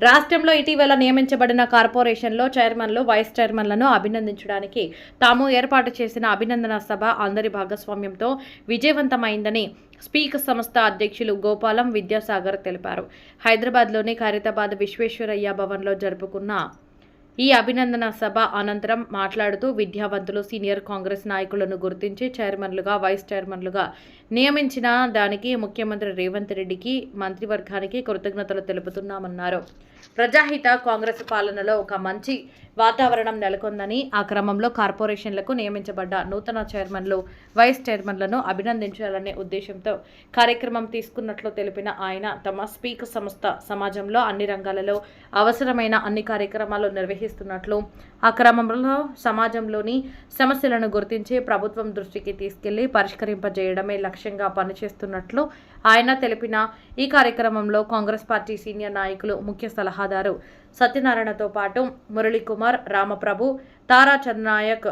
రాష్ట్రంలో ఇటీవల నియమించబడిన కార్పొరేషన్లో చైర్మన్లు, వైస్ చైర్మన్లను అభినందించడానికి తాము ఏర్పాటు చేసిన అభినందన సభ అందరి భాగస్వామ్యంతో విజయవంతమైందని స్పీక్ సంస్థ అధ్యక్షులు గోపాలం విద్యాసాగర్ తెలిపారు. హైదరాబాద్లోని ఖైరతాబాద్ విశ్వేశ్వరయ్య భవన్లో జరుపుకున్న ఈ అభినందన సభ అనంతరం మాట్లాడుతూ విద్యావంతులు, సీనియర్ కాంగ్రెస్ నాయకులను గుర్తించి చైర్మన్లుగా, వైస్ చైర్మన్లుగా నియమించిన దానికి ముఖ్యమంత్రి రేవంత్ రెడ్డికి, మంత్రివర్గానికి కృతజ్ఞతలు తెలుపుతున్నామన్నారు. ప్రజాహిత కాంగ్రెస్ పాలనలో ఒక మంచి వాతావరణం నెలకొందని, ఆ క్రమంలో కార్పొరేషన్లకు నియమించబడ్డ నూతన చైర్మన్లు, వైస్ చైర్మన్లను అభినందించాలనే ఉద్దేశంతో కార్యక్రమం తీసుకున్నట్లు తెలిపిన ఆయన, తమ స్పీక్ సంస్థ సమాజంలో అన్ని రంగాలలో అవసరమైన అన్ని కార్యక్రమాలు నిర్వహిస్తున్నట్లు, ఆ క్రమంలో సమాజంలోని సమస్యలను గుర్తించి ప్రభుత్వం దృష్టికి తీసుకెళ్లి పరిష్కరింపజేయడమే లక్ష్యంగా పనిచేస్తున్నట్లు ఆయన తెలిపిన ఈ కార్యక్రమంలో కాంగ్రెస్ పార్టీ సీనియర్ నాయకులు, ముఖ్య సలహాదారు సత్యనారాయణతో పాటు మురళీకుమార్, రామప్రభు, తారా చంద్రనాయక్,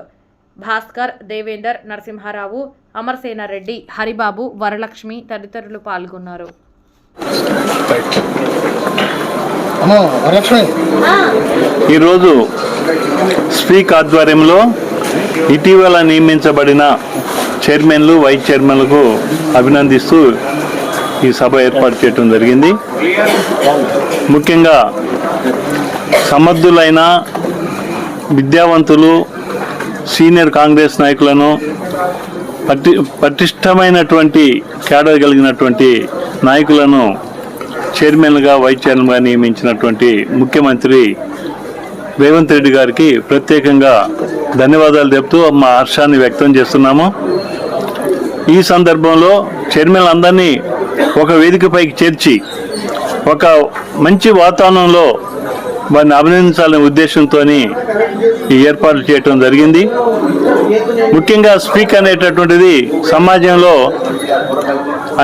భాస్కర్, దేవేందర్, నరసింహారావు, అమర్సేనారెడ్డి, హరిబాబు, వరలక్ష్మి తదితరులు పాల్గొన్నారు. ఈరోజు స్పీక్ ఆధ్వర్యంలో ఇటీవల నియమించబడిన చైర్మన్లు, వైస్ చైర్మన్లకు అభినందిస్తూ ఈ సభ ఏర్పాటు చేయడం జరిగింది. ముఖ్యంగా సమర్థులైన విద్యావంతులు, సీనియర్ కాంగ్రెస్ నాయకులను, పటిష్టమైనటువంటి క్యాడర్ కలిగినటువంటి నాయకులను చైర్మన్గా, వైస్ చైర్మన్గా నియమించినటువంటి ముఖ్యమంత్రి రేవంత్ రెడ్డి గారికి ప్రత్యేకంగా ధన్యవాదాలు చెప్తూ మా హర్షాన్ని వ్యక్తం చేస్తున్నాము. ఈ సందర్భంలో చైర్మన్లందరినీ ఒక వేదికపైకి చేర్చి ఒక మంచి వాతావరణంలో వారిని అభినందించాలనే ఉద్దేశంతో ఈ ఏర్పాట్లు చేయటం జరిగింది. ముఖ్యంగా స్పీక్ అనేటటువంటిది సమాజంలో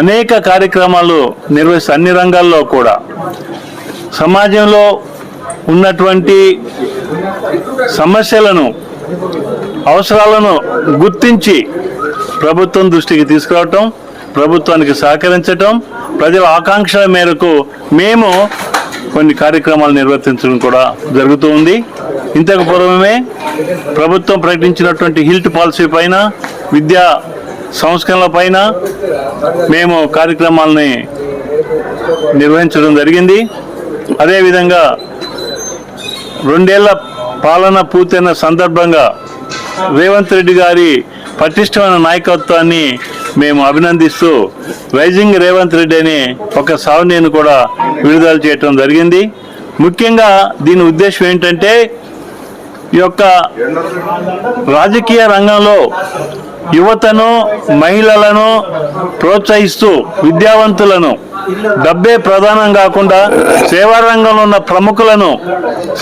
అనేక కార్యక్రమాలు నిర్వహిస్తూ అన్ని రంగాల్లో కూడా సమాజంలో ఉన్నటువంటి సమస్యలను, అవసరాలను గుర్తించి ప్రభుత్వం దృష్టికి తీసుకురావటం, ప్రభుత్వానికి సహకరించటం, ప్రజల ఆకాంక్షల మేరకు మేము కొన్ని కార్యక్రమాలు నిర్వర్తించడం కూడా జరుగుతూ ఉంది. ఇంతకు పూర్వమే ప్రభుత్వం ప్రకటించినటువంటి హిల్ట్ పాలసీ పైన, విద్యా సంస్కరణల పైన మేము కార్యక్రమాలని నిర్వహించడం జరిగింది. అదేవిధంగా 2 ఏళ్ల పాలన పూర్తయిన సందర్భంగా రేవంత్ రెడ్డి గారి పటిష్టమైన నాయకత్వాన్ని మేము అభినందిస్తూ రైజింగ్ రేవంత్ రెడ్డి అనే ఒక సావనీని కూడా విడుదల చేయటం జరిగింది. ముఖ్యంగా దీని ఉద్దేశం ఏంటంటే, ఈ యొక్క రాజకీయ రంగంలో యువతను, మహిళలను ప్రోత్సహిస్తూ విద్యావంతులను, డబ్బే ప్రధానం కాకుండా సేవారంగంలో ఉన్న ప్రముఖులను,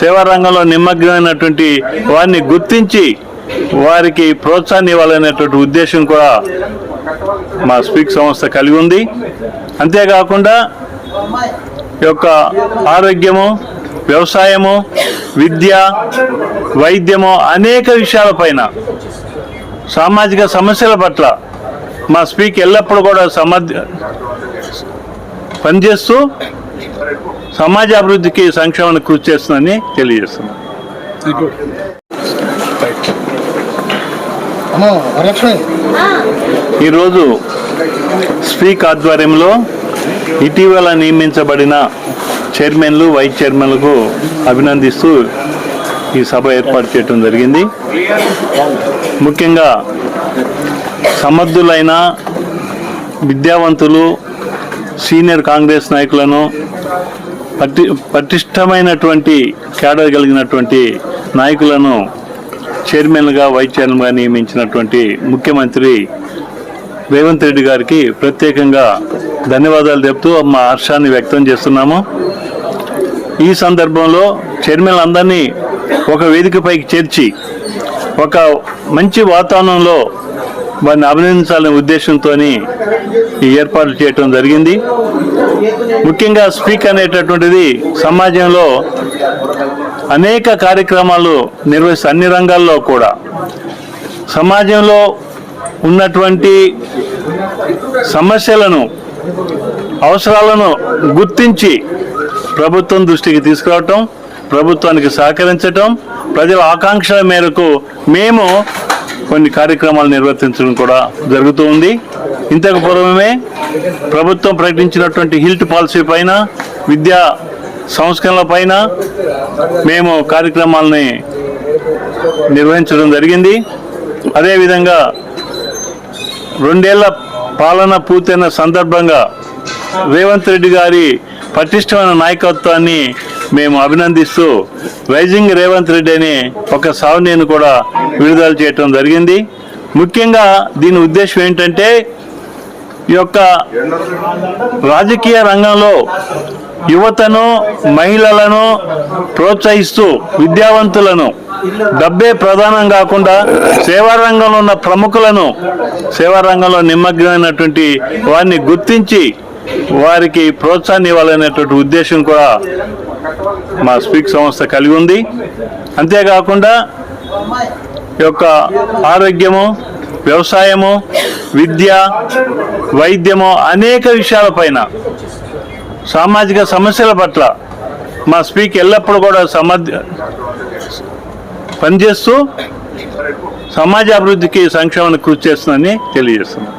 సేవారంగంలో నిమగ్నమైనటువంటి వారిని గుర్తించి వారికి ప్రోత్సాహాన్ని ఇవ్వాలనేటువంటి ఉద్దేశం కూడా మా స్పీక్ సంస్థ కలిగి ఉంది. అంతేకాకుండా ఈ యొక్క ఆరోగ్యము, వ్యవసాయము, విద్య, వైద్యము అనేక విషయాలపైన, సామాజిక సమస్యల పట్ల మా స్పీక్ ఎల్లప్పుడూ కూడా పనిచేస్తూ సమాజ అభివృద్ధికి, సంక్షేమానికి కృషి చేస్తుందని తెలియజేస్తున్నాం. ఈరోజు స్పీక్ ఆధ్వర్యంలో ఇటీవల నియమించబడిన చైర్మన్లు, వైస్ చైర్మన్లకు అభినందిస్తూ ఈ సభ ఏర్పాటు చేయడం జరిగింది. ముఖ్యంగా సమర్థులైన విద్యావంతులు, సీనియర్ కాంగ్రెస్ నాయకులను, పటిష్టమైనటువంటి క్యాడర్ కలిగినటువంటి నాయకులను చైర్మన్గా, వైస్ చైర్మన్గా నియమించినటువంటి ముఖ్యమంత్రి రేవంత్ రెడ్డి గారికి ప్రత్యేకంగా ధన్యవాదాలు చెప్తూ మా హర్షాన్ని వ్యక్తం చేస్తున్నాము. ఈ సందర్భంలో చైర్మన్లందరినీ ఒక వేదికపైకి చేర్చి ఒక మంచి వాతావరణంలో వారిని అభినందించాలనే ఉద్దేశంతో ఈ ఏర్పాట్లు చేయటం జరిగింది. ముఖ్యంగా స్పీక్ అనేటటువంటిది సమాజంలో అనేక కార్యక్రమాలు నిర్వహిస్తూ అన్ని రంగాల్లో కూడా సమాజంలో ఉన్నటువంటి సమస్యలను, అవసరాలను గుర్తించి ప్రభుత్వం దృష్టికి తీసుకురావటం, ప్రభుత్వానికి సహకరించటం, ప్రజల ఆకాంక్షల మేరకు మేము కొన్ని కార్యక్రమాలు నిర్వర్తించడం కూడా జరుగుతూ ఉంది. ఇంతకు పూర్వమే ప్రభుత్వం ప్రకటించినటువంటి హిల్ట్ పాలసీ పైన, విద్యా సంస్కరణల పైన మేము కార్యక్రమాలని నిర్వహించడం జరిగింది. అదేవిధంగా 2 ఏళ్ల పాలన పూర్తయిన సందర్భంగా రేవంత్ రెడ్డి గారి పటిష్టమైన నాయకత్వాన్ని మేము అభినందిస్తూ రైజింగ్ రేవంత్ రెడ్డి అనే ఒక సావనీని కూడా విడుదల చేయటం జరిగింది. ముఖ్యంగా దీని ఉద్దేశం ఏంటంటే, ఈ యొక్క రాజకీయ రంగంలో యువతను, మహిళలను ప్రోత్సహిస్తూ విద్యావంతులను, డబ్బే ప్రధానం కాకుండా సేవా రంగంలో ఉన్న ప్రముఖులను, సేవా రంగంలో నిమగ్నమైనటువంటి వారిని గుర్తించి వారికి ప్రోత్సాహాన్ని ఇవ్వాలనేటువంటి ఉద్దేశం కూడా మా స్పీక్ సంస్థ కలిగి ఉంది. అంతేకాకుండా ఈ యొక్క ఆరోగ్యము, వ్యవసాయము, విద్య, వైద్యము అనేక విషయాలపైన, సామాజిక సమస్యల పట్ల మా స్పీక్ ఎల్లప్పుడూ కూడా పనిచేస్తూ సమాజ అభివృద్ధికి, సంక్షేమానికి కృషి చేస్తుందని తెలియజేస్తున్నాం.